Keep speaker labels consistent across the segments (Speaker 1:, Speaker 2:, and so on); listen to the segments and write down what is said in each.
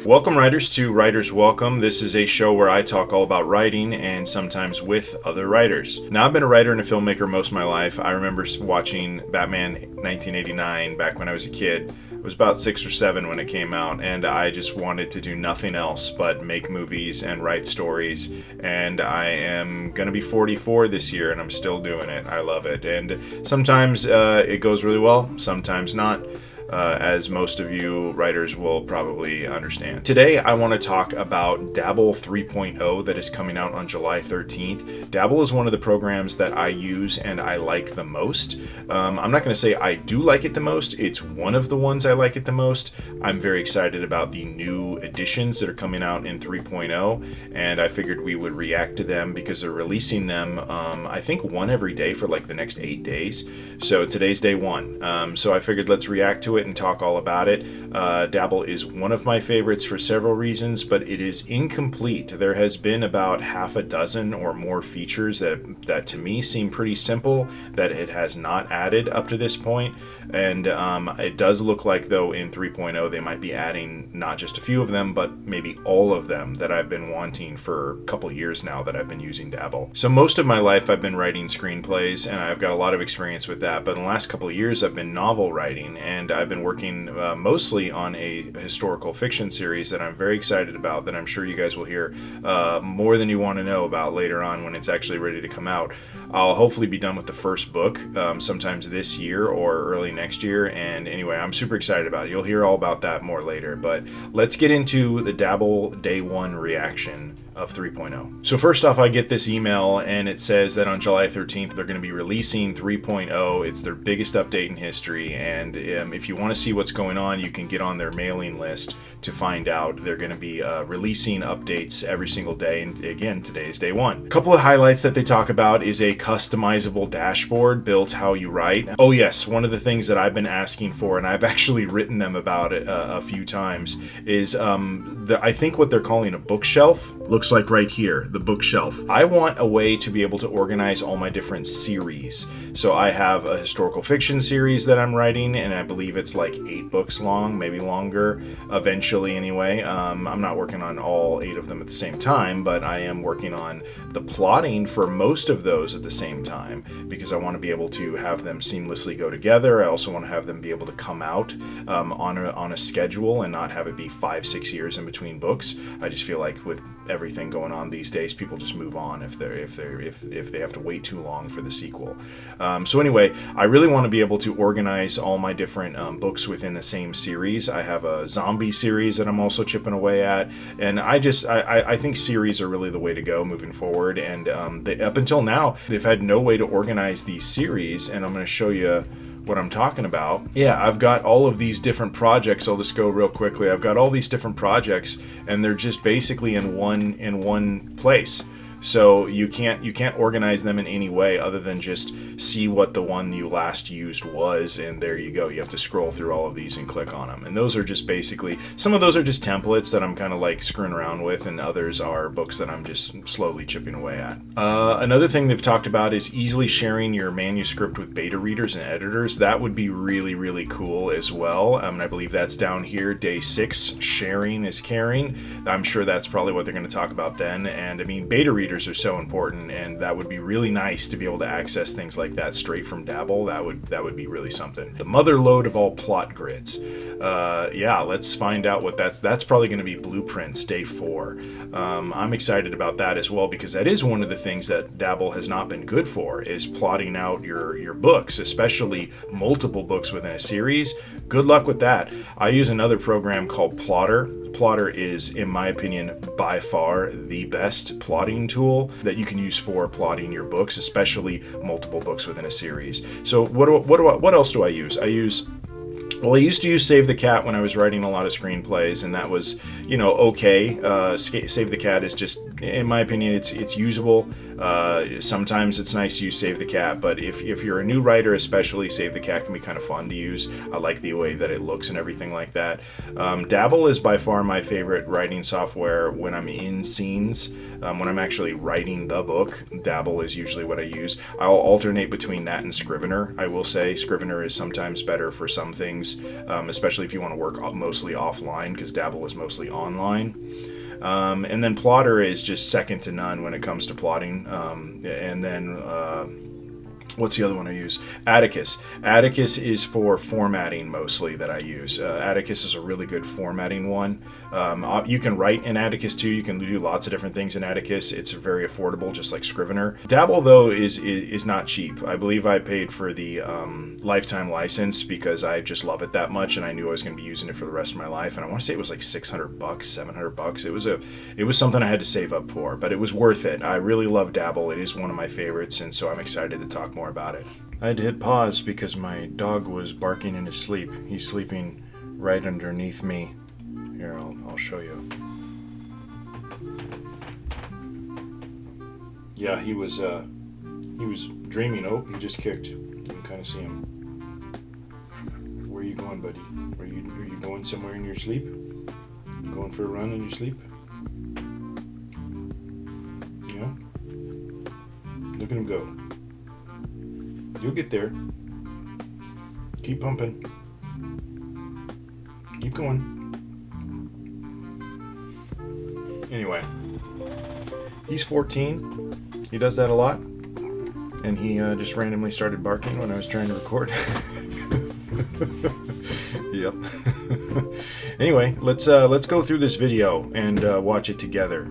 Speaker 1: Welcome, writers, to Writers Welcome. This is a show where I talk all about writing and sometimes with other writers. Now, I've been a writer and a filmmaker most of my life. I remember watching Batman 1989 back when I was a kid. I was about 6 or 7 when it came out, and I just wanted to do nothing else but make movies and write stories. And I am going to be 44 this year, and I'm still doing it. I love it. And sometimes it goes really well, sometimes not. As most of you writers will probably understand. Today, I want to talk about Dabble 3.0 that is coming out on July 13th. Dabble is one of the programs that I use and I like the most. I'm not going to say I do like it the most. It's one of the ones I like it the most. I'm very excited about the new editions that are coming out in 3.0, and I figured we would react to them because they're releasing them, I think, one every day for like the next 8 days. So today's day 1. So I figured let's react to it and talk all about it. Dabble is one of my favorites for several reasons, but it is incomplete. There has been about half a dozen or more features that to me seem pretty simple that it has not added up to this point. And it does look like, though, in 3.0 they might be adding not just a few of them, but maybe all of them that I've been wanting for a couple years now that I've been using Dabble. So most of my life I've been writing screenplays, and I've got a lot of experience with that, but in the last couple of years I've been novel writing, and I've been working mostly on a historical fiction series that I'm very excited about, that I'm sure you guys will hear more than you want to know about later on when it's actually ready to come out. I'll hopefully be done with the first book sometimes this year or early next year, and anyway, I'm super excited about it. You'll hear all about that more later, but let's get into the Dabble Day 1 reaction of 3.0. So first off, I get this email and it says that on July 13th they're going to be releasing 3.0. It's their biggest update in history, and if you want to see what's going on, you can get on their mailing list to find out. They're going to be releasing updates every single day, and again, today is day 1. A couple of highlights that they talk about is a customizable dashboard built how you write. Oh yes, one of the things that I've been asking for, and I've actually written them about it a few times, is I think what they're calling a bookshelf. Looks like right here, the bookshelf. I want a way to be able to organize all my different series. So I have a historical fiction series that I'm writing, and I believe it's like 8 books long, maybe longer, eventually anyway. I'm not working on all 8 of them at the same time, but I am working on the plotting for most of those at the same time, because I want to be able to have them seamlessly go together. I also want to have them be able to come out on a schedule and not have it be 5-6 years in between books. I just feel like with everything going on these days, people just move on if they have to wait too long for the sequel. So anyway, I really want to be able to organize all my different books within the same series. I have a zombie series that I'm also chipping away at, and I think series are really the way to go moving forward. And up until now, they've had no way to organize these series, and I'm going to show you what I'm talking about. Yeah, I've got all of these different projects. I'll just go real quickly. I've got all these different projects, and they're just basically in one place. So you can't organize them in any way other than just see what the one you last used was, and there you go. You have to scroll through all of these and click on them. And those are just basically, some of those are just templates that I'm kind of like screwing around with, and others are books that I'm just slowly chipping away at. Another thing they've talked about is easily sharing your manuscript with beta readers and editors. That would be really, really cool as well. And I believe that's down here, day 6, sharing is caring. I'm sure that's probably what they're going to talk about then. And I mean, beta readers are so important, and that would be really nice to be able to access things like that straight from Dabble. That would be really something. The mother lode of all plot grids. Yeah, let's find out what that's probably going to be Blueprints day 4. I'm excited about that as well, because that is one of the things that Dabble has not been good for, is plotting out your books, especially multiple books within a series. Good luck with that. I use another program called Plotter. Plotter is, in my opinion, by far the best plotting tool that you can use for plotting your books, especially multiple books within a series. So what else do I use? I used to use Save the Cat when I was writing a lot of screenplays, and that was, okay. Save the Cat is just in my opinion, it's usable. Sometimes it's nice to use Save the Cat, but if you're a new writer especially, Save the Cat can be kind of fun to use. I like the way that it looks and everything like that. Dabble is by far my favorite writing software when I'm in scenes. When I'm actually writing the book, Dabble is usually what I use. I'll alternate between that and Scrivener. I will say Scrivener is sometimes better for some things, especially if you want to work mostly offline, because Dabble is mostly online. And then Plotter is just second to none when it comes to plotting. And then what's the other one I use? Atticus. Atticus is for formatting mostly that I use. Atticus is a really good formatting one. You can write in Atticus too. You can do lots of different things in Atticus. It's very affordable, just like Scrivener. Dabble though is not cheap. I believe I paid for the lifetime license because I just love it that much, and I knew I was going to be using it for the rest of my life. And I want to say it was like $600, $700. It was something I had to save up for, but it was worth it. I really love Dabble. It is one of my favorites, and so I'm excited to talk more about it. I had to hit pause because my dog was barking in his sleep. He's sleeping right underneath me. Here, I'll show you. Yeah, he was dreaming. Oh, he just kicked. You can kind of see him. Where are you going, buddy? Are you going somewhere in your sleep? You going for a run in your sleep? Yeah. Look at him go. You'll get there. Keep pumping. Keep going. Anyway, he's 14. He does that a lot. And he just randomly started barking when I was trying to record. Yep. Anyway, let's go through this video and watch it together.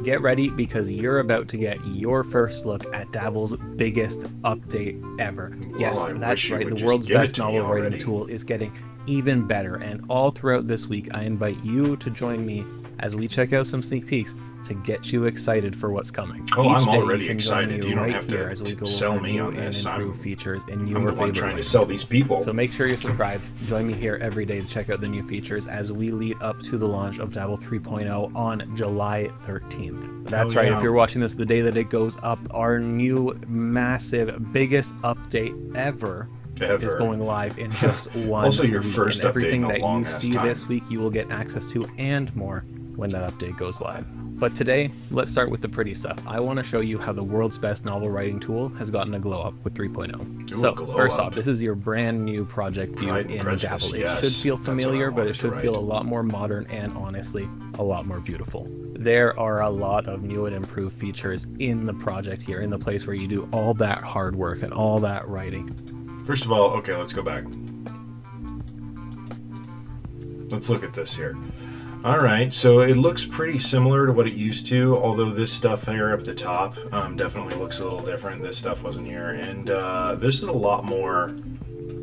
Speaker 2: Get ready, because you're about to get your first look at Dabble's biggest update ever. Yes, that's right. The world's best novel writing tool is getting even better. And all throughout this week, I invite you to join me as we check out some sneak peeks to get you excited for what's coming.
Speaker 1: Oh, I'm already excited. You don't have to sell me on this. I'm
Speaker 2: features in
Speaker 1: the one trying to sell these people.
Speaker 2: So make sure you're subscribed. Join me here every day to check out the new features as we lead up to the launch of Dabble 3.0 on July 13th. That's right. If you're watching this the day that it goes up, our new massive, biggest update ever is going live in just one
Speaker 1: Also, your
Speaker 2: week.
Speaker 1: first
Speaker 2: and everything
Speaker 1: update
Speaker 2: that
Speaker 1: in a long
Speaker 2: you see
Speaker 1: time.
Speaker 2: this week, you will get access to and more when that update goes live. But today, let's start with the pretty stuff. I want to show you how the world's best novel writing tool has gotten a glow up with 3.0. So first off, this is your brand new project view in Dabble. It should feel familiar, but it should feel a lot more modern and honestly, a lot more beautiful. There are a lot of new and improved features in the project here, in the place where you do all that hard work and all that writing.
Speaker 1: First of all, okay, let's go back. Let's look at this here. Alright, so it looks pretty similar to what it used to, although this stuff here up the top definitely looks a little different. This stuff wasn't here, and this is a lot more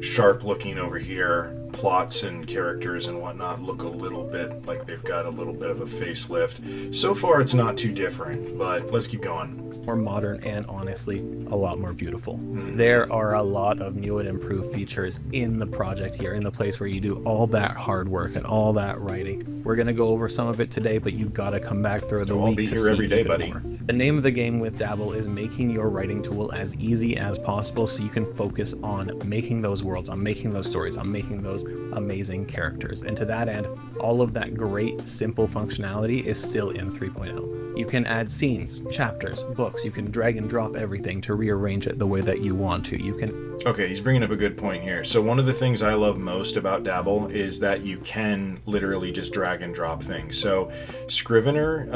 Speaker 1: sharp looking over here. Plots and characters and whatnot look a little bit like they've got a little bit of a facelift. So far it's not too different, but let's keep going.
Speaker 2: More modern and honestly a lot more beautiful. There are a lot of new and improved features in the project here, in the place where you do all that hard work and all that writing. We're gonna go over some of it today, but you gotta come back throughout the week.
Speaker 1: I'll be here every day, buddy.
Speaker 2: The name of the game with Dabble is making your writing tool as easy as possible so you can focus on making those worlds, on making those stories, on making those amazing characters. And to that end, all of that great simple functionality is still in 3.0. You can add scenes, chapters, books. You can drag and drop everything to rearrange it the way that you want to. You can...
Speaker 1: Okay, he's bringing up a good point here. So one of the things I love most about Dabble is that you can literally just drag and drop things. So Scrivener,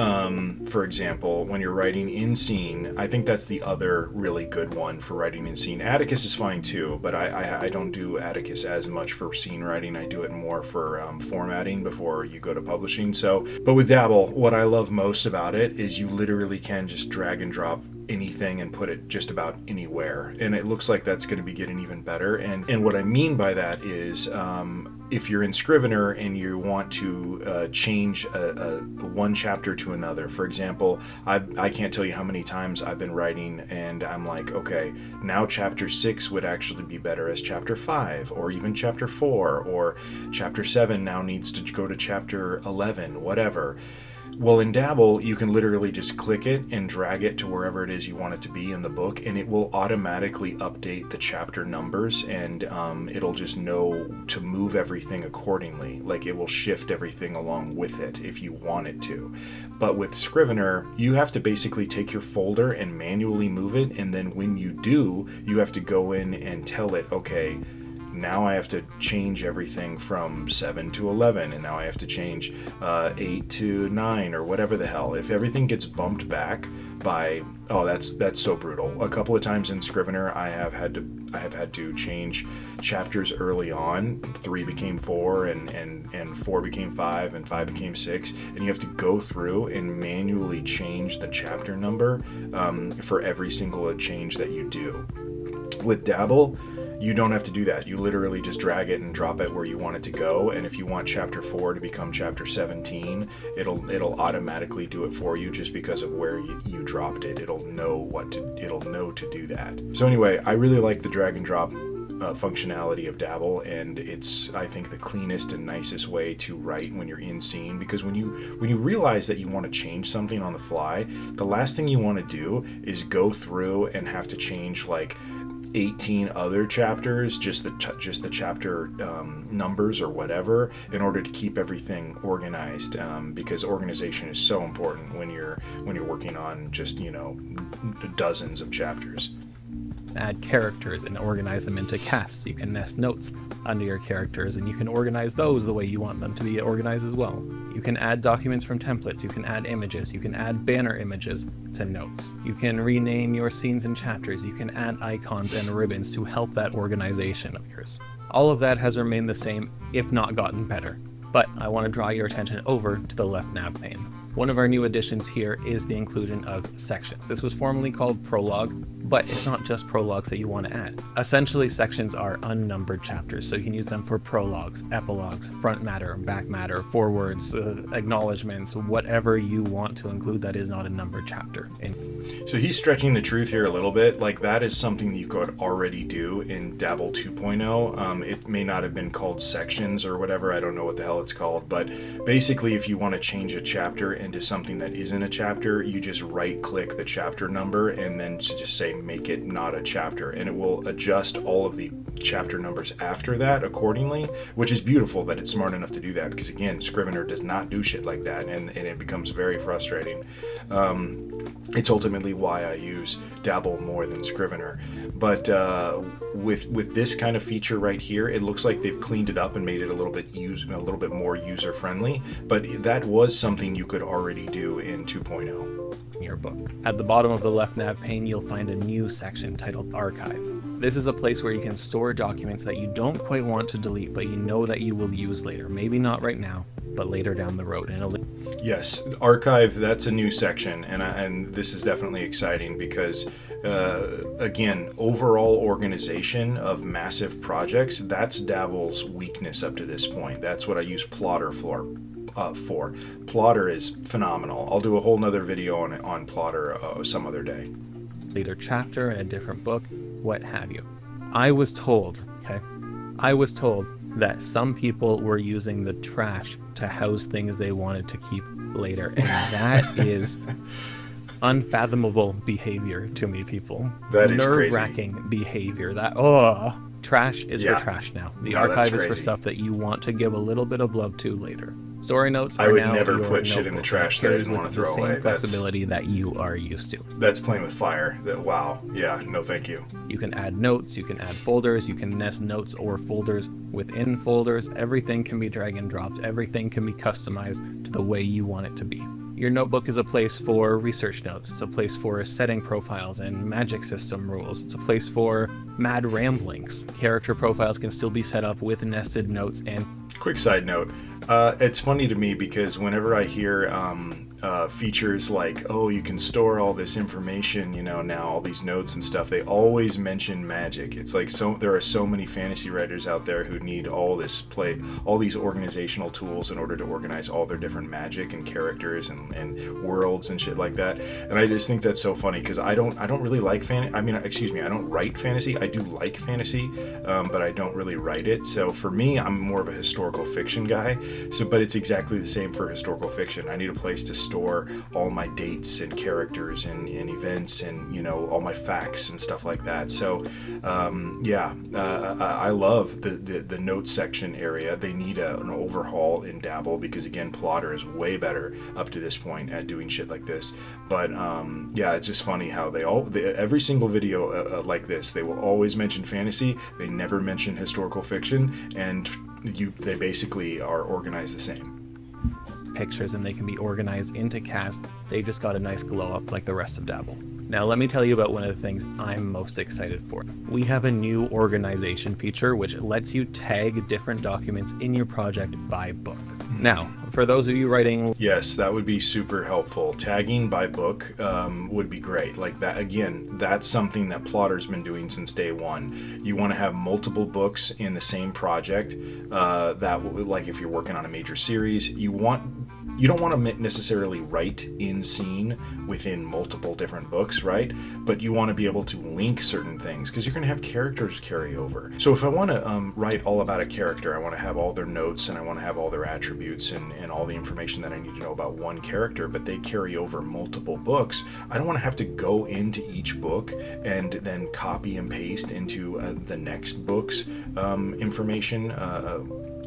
Speaker 1: for example, when you're writing in scene, I think that's the other really good one for writing in scene. Atticus is fine too, but I don't do Atticus as much for scene writing. I do it more for formatting before you go to publishing. So, but with Dabble, what I love most about it is you literally can just drag and drop anything and put it just about anywhere, and it looks like that's going to be getting even better. And what I mean by that is if you're in Scrivener and you want to change one chapter to another, for example, I can't tell you how many times I've been writing and I'm like, okay, now chapter 6 would actually be better as chapter 5, or even chapter 4, or chapter 7 now needs to go to chapter 11, whatever. Well, in Dabble, you can literally just click it and drag it to wherever it is you want it to be in the book, and it will automatically update the chapter numbers, and it'll just know to move everything accordingly. Like, it will shift everything along with it if you want it to. But with Scrivener, you have to basically take your folder and manually move it, and then when you do, you have to go in and tell it, okay, now I have to change everything from 7 to 11, and now I have to change 8 to 9, or whatever the hell. If everything gets bumped back by, that's so brutal. A couple of times in Scrivener, I have had to change chapters early on. 3 became 4, and 4 became 5, and 5 became 6, and you have to go through and manually change the chapter number for every single change that you do. With Dabble, you don't have to do that. You literally just drag it and drop it where you want it to go. And if you want chapter 4 to become chapter 17, it'll automatically do it for you just because of where you dropped it. It'll know to do that. So anyway, I really like the drag and drop functionality of Dabble, and it's, I think, the cleanest and nicest way to write when you're in scene, because when you realize that you want to change something on the fly, the last thing you want to do is go through and have to change like 18 other chapters, just the chapter numbers or whatever, in order to keep everything organized, because organization is so important when you're working on just dozens of chapters.
Speaker 2: Add characters and organize them into casts. You can nest notes under your characters, and you can organize those the way you want them to be organized as well. You can add documents from templates, you can add images, you can add banner images to notes. You can rename your scenes and chapters, you can add icons and ribbons to help that organization of yours. All of that has remained the same, if not gotten better. But I want to draw your attention over to the left nav pane. One of our new additions here is the inclusion of sections. This was formerly called prologue, but it's not just prologues that you want to add. Essentially, sections are unnumbered chapters, so you can use them for prologues, epilogues, front matter, back matter, forewords, acknowledgements, whatever you want to include that is not a numbered chapter.
Speaker 1: So he's stretching the truth here a little bit. Like, that is something you could already do in Dabble 2.0. It may not have been called sections or whatever, I don't know what the hell it's called, but basically if you want to change a chapter into something that isn't a chapter, you just right click the chapter number and then just say make it not a chapter, and it will adjust all of the chapter numbers after that accordingly, which is beautiful that it's smart enough to do that, because again, Scrivener does not do shit like that, and it becomes very frustrating. It's ultimately why I use Dabble more than Scrivener. But with this kind of feature right here, it looks like they've cleaned it up and made it a little bit more user friendly. But that was something you could already do in 2.0.
Speaker 2: Your book. At the bottom of the left nav pane, you'll find a new section titled Archive. This is a place where you can store documents that you don't quite want to delete, but you know that you will use later. Maybe not right now, but later down the road.
Speaker 1: Yes, Archive, that's a new section, and this is definitely exciting because, again, overall organization of massive projects, that's Dabble's weakness up to this point. That's what I use Plotter for. Plotter is phenomenal. I'll do a whole nother video on Plotter some other day.
Speaker 2: Later chapter in a different book, what have you. I was told that some people were using the trash to house things they wanted to keep later, and that is unfathomable behavior to me, people.
Speaker 1: That is
Speaker 2: nerve-wracking behavior. Trash is for trash now. The archive is for stuff that you want to give a little bit of love to later. Story notes are now
Speaker 1: I would never put shit in the trash that I didn't want to throw away.
Speaker 2: The same flexibility that you are used to.
Speaker 1: That's playing with fire. Wow. Yeah, no thank you.
Speaker 2: You can add notes, you can add folders, you can nest notes or folders within folders. Everything can be drag and dropped. Everything can be customized to the way you want it to be. Your notebook is a place for research notes. It's a place for setting profiles and magic system rules. It's a place for mad ramblings. Character profiles can still be set up with nested notes. And
Speaker 1: quick side note, it's funny to me because whenever I hear features like, oh, you can store all this information, now all these notes and stuff, they always mention magic. It's like, there are so many fantasy writers out there who need all these organizational tools in order to organize all their different magic and characters and worlds and shit like that. And I just think that's so funny because I don't really like I don't write fantasy. I do like fantasy, but I don't really write it. So for me, I'm more of a historical historical fiction guy. So, but it's exactly the same for historical fiction. I need a place to store all my dates and characters and events and, you know, all my facts and stuff like that. So, I love the notes section area. They need an overhaul in Dabble because, again, Plotter is way better up to this point at doing shit like this. But it's just funny how every single video like this, they will always mention fantasy. They never mention historical fiction, and they basically are organized the same.
Speaker 2: Pictures, and they can be organized into cast. They just got a nice glow up like the rest of Dabble. Now let me tell you about one of the things I'm most excited for. We have a new organization feature which lets you tag different documents in your project by book. Now, for those of you writing...
Speaker 1: Yes, that would be super helpful. Tagging by book would be great. Like that, again, that's something that Plotter's been doing since day one. You want to have multiple books in the same project. Like if you're working on a major series, you don't want to necessarily write in scene within multiple different books, right? But you want to be able to link certain things because you're going to have characters carry over. So if I want to write all about a character, I want to have all their notes and I want to have all their attributes and all the information that I need to know about one character, but they carry over multiple books. I don't want to have to go into each book and then copy and paste into the next book's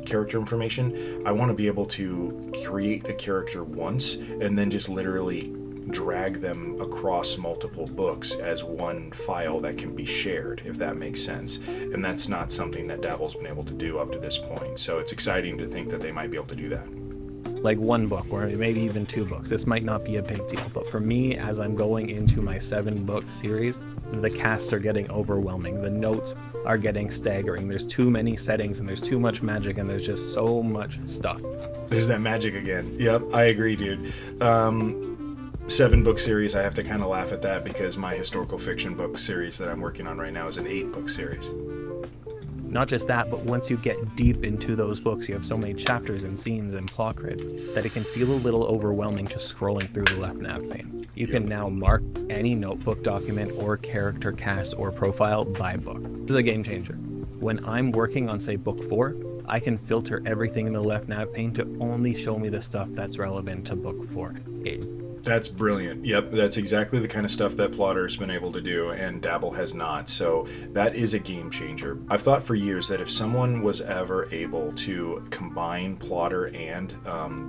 Speaker 1: character information. I want to be able to create a character once and then just literally drag them across multiple books as one file that can be shared, if that makes sense. And that's not something that Dabble's been able to do up to this point. So it's exciting to think that they might be able to do that.
Speaker 2: Like one book or maybe even 2 books. This might not be a big deal, but for me, as I'm going into my 7-book series, the casts are getting overwhelming. The notes are getting staggering. There's too many settings and there's too much magic and there's just so much stuff.
Speaker 1: There's that magic again. Yep, I agree, dude. 7-book series, I have to kind of laugh at that because my historical fiction book series that I'm working on right now is an 8-book series.
Speaker 2: Not just that, but once you get deep into those books, you have so many chapters and scenes and plot grids that it can feel a little overwhelming just scrolling through the left nav pane. You can now mark any notebook document or character cast or profile by book. This is a game changer. When I'm working on, say, book 4, I can filter everything in the left nav pane to only show me the stuff that's relevant to book 4.
Speaker 1: That's brilliant. Yep, that's exactly the kind of stuff that Plotter's been able to do, and Dabble has not. So that is a game changer. I've thought for years that if someone was ever able to combine Plotter and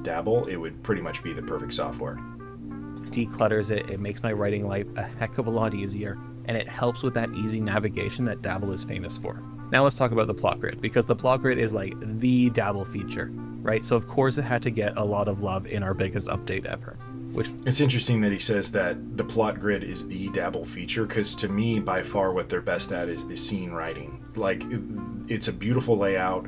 Speaker 1: Dabble, it would pretty much be the perfect software.
Speaker 2: Declutters it, it makes my writing life a heck of a lot easier, and it helps with that easy navigation that Dabble is famous for. Now let's talk about the plot grid, because the plot grid is like the Dabble feature, right? So of course it had to get a lot of love in our biggest update ever.
Speaker 1: It's interesting that he says that the plot grid is the Dabble feature, because to me, by far, what they're best at is the scene writing. Like, it's a beautiful layout.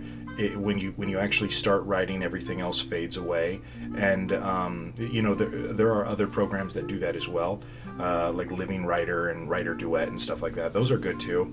Speaker 1: When you actually start writing, everything else fades away. And there are other programs that do that as well, like Living Writer and Writer Duet and stuff like that. Those are good too.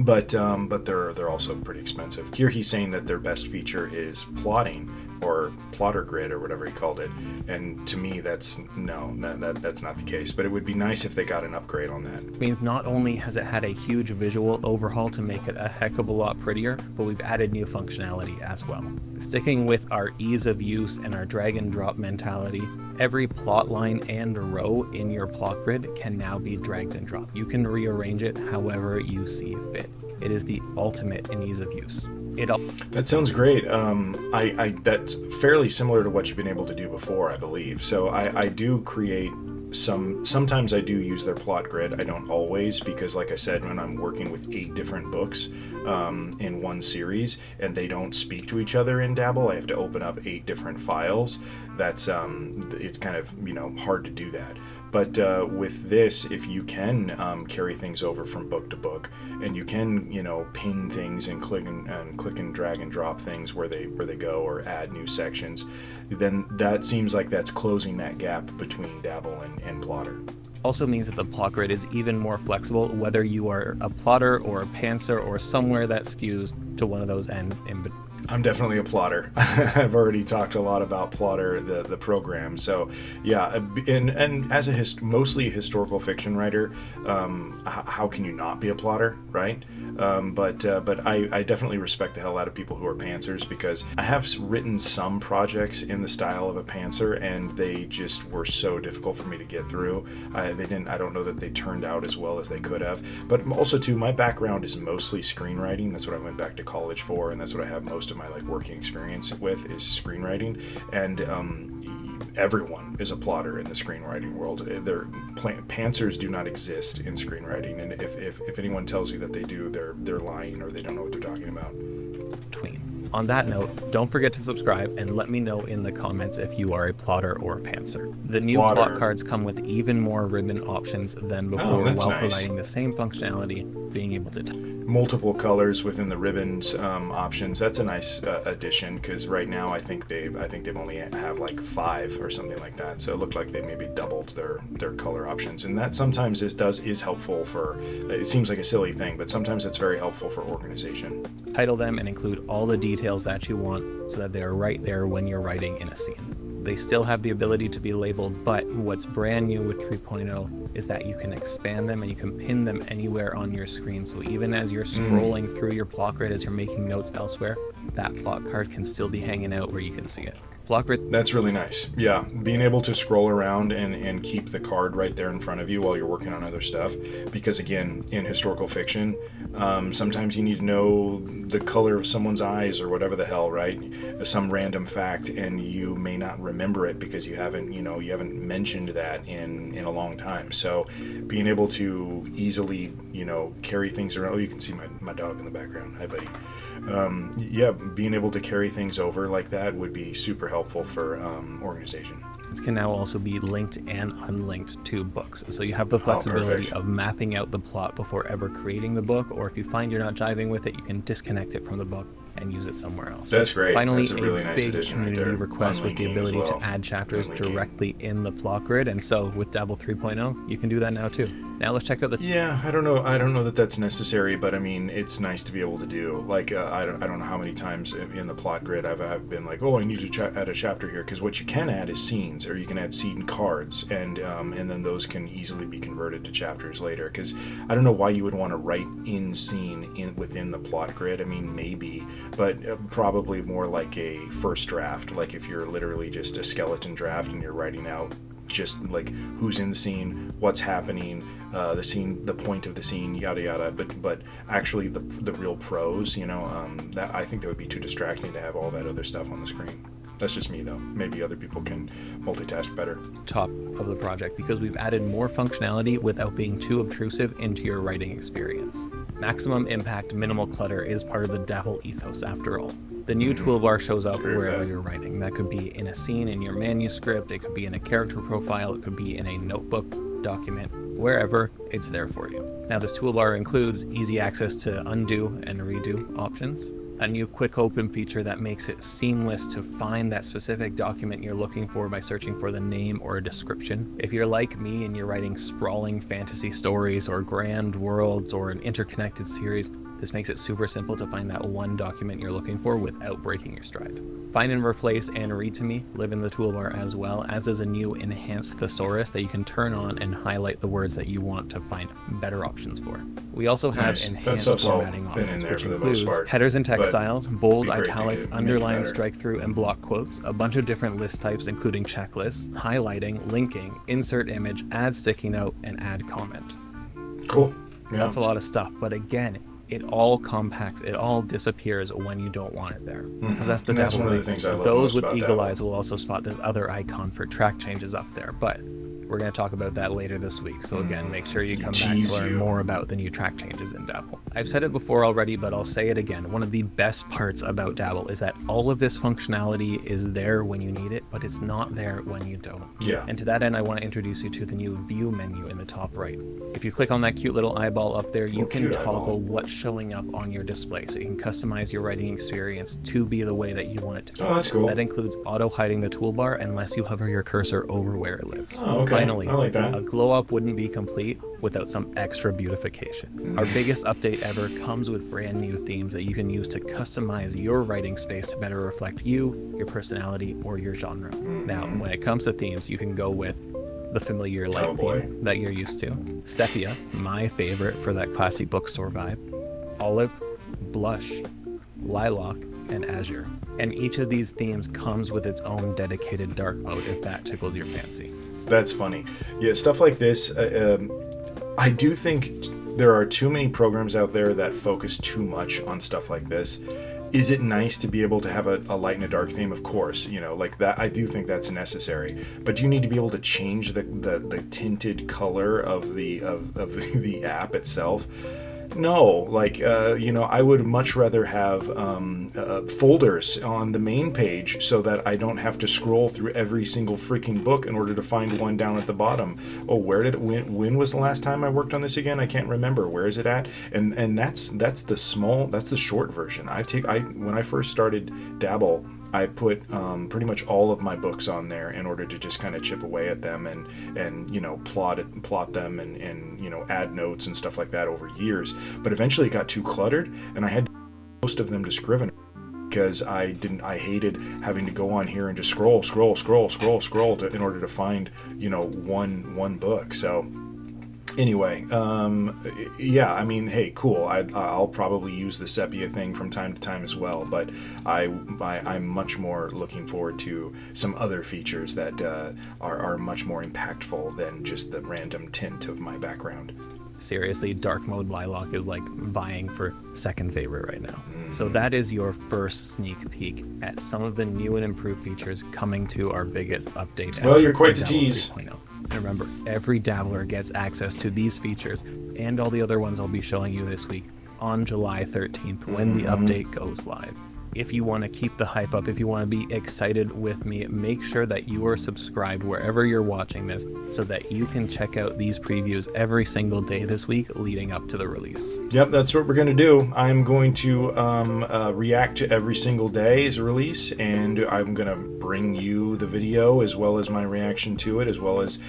Speaker 1: But they're also pretty expensive. Here he's saying that their best feature is plotting, or plotter grid, or whatever he called it. And to me, that's not the case. But it would be nice if they got an upgrade on that.
Speaker 2: It means not only has it had a huge visual overhaul to make it a heck of a lot prettier, but we've added new functionality as well. Sticking with our ease of use and our drag and drop mentality, every plot line and row in your plot grid can now be dragged and dropped. You can rearrange it however you see fit. It is the ultimate in ease of use.
Speaker 1: That sounds great. That's fairly similar to what you've been able to do before, I believe. So I do create sometimes I do use their plot grid. I don't always, because like I said, when I'm working with 8 different books in one series and they don't speak to each other in Dabble, I have to open up 8 different files. That's it's kind of hard to do that. But with this, if you can carry things over from book to book, and you can pin things and click and drag and drop things where they go, or add new sections, then that seems like that's closing that gap between Dabble and Plotter.
Speaker 2: Also means that the plot grid is even more flexible, whether you are a plotter or a pantser or somewhere that skews to one of those ends in between.
Speaker 1: I'm definitely a plotter. I've already talked a lot about Plotter, the program. So yeah, and as a mostly a historical fiction writer, how can you not be a plotter, right? But I definitely respect the hell out of people who are pantsers, because I have written some projects in the style of a pantser, and they just were so difficult for me to get through. I don't know that they turned out as well as they could have. But also too, my background is mostly screenwriting. That's what I went back to college for, and that's what I have most of my working experience with, is screenwriting. And everyone is a plotter in the screenwriting world. Pantsers do not exist in screenwriting, and if anyone tells you that they do, they're lying, or they don't know what they're talking about.
Speaker 2: On that note, don't forget to subscribe and let me know in the comments if you are a plotter or a pantser. The new plot cards come with even more ribbon options than before, while providing the same functionality, being able to
Speaker 1: multiple colors within the ribbons options. That's a nice addition, because right now I think they've only have 5 or something like that. So it looked like they maybe doubled their color options, and that sometimes is helpful for. It seems like a silly thing, but sometimes it's very helpful for organization.
Speaker 2: Title them and include all the details that you want, so that they're right there when you're writing in a scene. They still have the ability to be labeled, but what's brand new with 3.0 is that you can expand them and you can pin them anywhere on your screen. So even as you're scrolling through your plot grid, as you're making notes elsewhere, that plot card can still be hanging out where you can see it. Plot grid.
Speaker 1: That's really nice. Yeah, being able to scroll around and keep the card right there in front of you while you're working on other stuff. Because again, in historical fiction, sometimes you need to know the color of someone's eyes or whatever the hell, right? Some random fact, and you may not remember it because you haven't mentioned that in a long time. So being able to easily, carry things around. Oh, you can see my dog in the background. Hi, buddy. Being able to carry things over like that would be super helpful for organization.
Speaker 2: This can now also be linked and unlinked to books. So you have the flexibility of mapping out the plot before ever creating the book, or if you find you're not jiving with it, you can disconnect it from the book and use it somewhere else.
Speaker 1: That's great.
Speaker 2: Finally,
Speaker 1: that's a really nice
Speaker 2: big community request was the ability to add chapters directly in the plot grid, and so with Dabble 3.0, you can do that now too. Now let's check out the...
Speaker 1: Yeah, I don't know that that's necessary, but I mean, it's nice to be able to do. I don't know how many times in the plot grid I've been like, oh, I need to add a chapter here, because what you can add is scenes, or you can add scene cards, and then those can easily be converted to chapters later. Because I don't know why you would want to write in scene within the plot grid. I mean, maybe, but probably more like a first draft. Like if you're literally just a skeleton draft and you're writing out just who's in the scene, what's happening, the scene, the point of the scene, yada yada. But actually the real prose, that I think that would be too distracting to have all that other stuff on the screen. That's just me though. Maybe other people can multitask better.
Speaker 2: Top of the project, because we've added more functionality without being too obtrusive into your writing experience. Maximum impact, minimal clutter is part of the Dabble ethos after all. The new toolbar shows up wherever you're writing. That could be in a scene in your manuscript, it could be in a character profile, it could be in a notebook document, wherever, it's there for you. Now this toolbar includes easy access to undo and redo options, a new quick open feature that makes it seamless to find that specific document you're looking for by searching for the name or a description. If you're like me and you're writing sprawling fantasy stories or grand worlds or an interconnected series, this makes it super simple to find that one document you're looking for without breaking your stride. Find and replace and read to me live in the toolbar, as well as a new enhanced thesaurus that you can turn on and highlight the words that you want to find better options for. We also have enhanced formatting options, which includes headers and text styles, bold, italics, underline, strike through, and block quotes, a bunch of different list types including checklists, highlighting, linking, insert image, add sticky note, and add comment.
Speaker 1: Cool.
Speaker 2: Yeah. That's a lot of stuff, but again, it all compacts, it all disappears when you don't want it there. Because that's the
Speaker 1: That's one of the things I love
Speaker 2: Those with
Speaker 1: most
Speaker 2: eagle
Speaker 1: about
Speaker 2: eyes will also spot this other icon for track changes up there, but we're going to talk about that later this week. So again, make sure you come back to learn more about the new track changes in Dabble. I've said it before already, but I'll say it again. One of the best parts about Dabble is that all of this functionality is there when you need it, but it's not there when you don't.
Speaker 1: Yeah.
Speaker 2: And to that end, I want to introduce you to the new view menu in the top right. If you click on that cute little eyeball up there, you can toggle what's showing up on your display. So you can customize your writing experience to be the way that you want it to be.
Speaker 1: Oh, that's cool.
Speaker 2: That includes auto hiding the toolbar unless you hover your cursor over where it lives.
Speaker 1: Oh, okay.
Speaker 2: Finally,
Speaker 1: I like that.
Speaker 2: a glow up wouldn't be complete without some extra beautification. Our biggest update ever comes with brand new themes that you can use to customize your writing space to better reflect you, your personality, or your genre. Now, when it comes to themes, you can go with the familiar light theme that you're used to, sepia, my favorite for that classy bookstore vibe, olive, blush, lilac, and azure. And each of these themes comes with its own dedicated dark mode if that tickles your fancy.
Speaker 1: That's funny. Yeah, stuff like this, I do think there are too many programs out there that focus too much on stuff like this. Is it nice to be able to have a light and a dark theme? Of course, like that. I do think that's necessary. But do you need to be able to change the tinted color of the app itself? No, I would much rather have folders on the main page so that I don't have to scroll through every single freaking book in order to find one down at the bottom. Oh, when was the last time I worked on this again? I can't remember. Where is it at? And that's the short version. When I first started Dabble, I put pretty much all of my books on there in order to just kind of chip away at them and plot them and add notes and stuff like that over years. But eventually it got too cluttered, and I had most of them to Scrivener because I hated having to go on here and just scroll in order to find one book. So anyway, hey, cool. I'll probably use the sepia thing from time to time as well, but I'm much more looking forward to some other features that are much more impactful than just the random tint of my background.
Speaker 2: Seriously, dark mode lilac is like vying for second favorite right now. So that is your first sneak peek at some of the new and improved features coming to our biggest update.
Speaker 1: Well, you're quite the tease.
Speaker 2: And remember, every dabbler gets access to these features and all the other ones I'll be showing you this week on July 13th when the update goes live. If you want to keep the hype up, if you want to be excited with me, make sure that you are subscribed wherever you're watching this so that you can check out these previews every single day this week leading up to the release.
Speaker 1: Yep, that's what we're going to do. I'm going to react to every single day's release, and I'm going to bring you the video as well as my reaction to it, as well as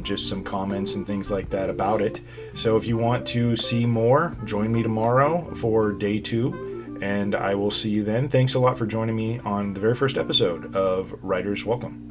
Speaker 1: just some comments and things like that about it. So if you want to see more, join me tomorrow for day 2. And I will see you then. Thanks a lot for joining me on the very first episode of Writers Welcome.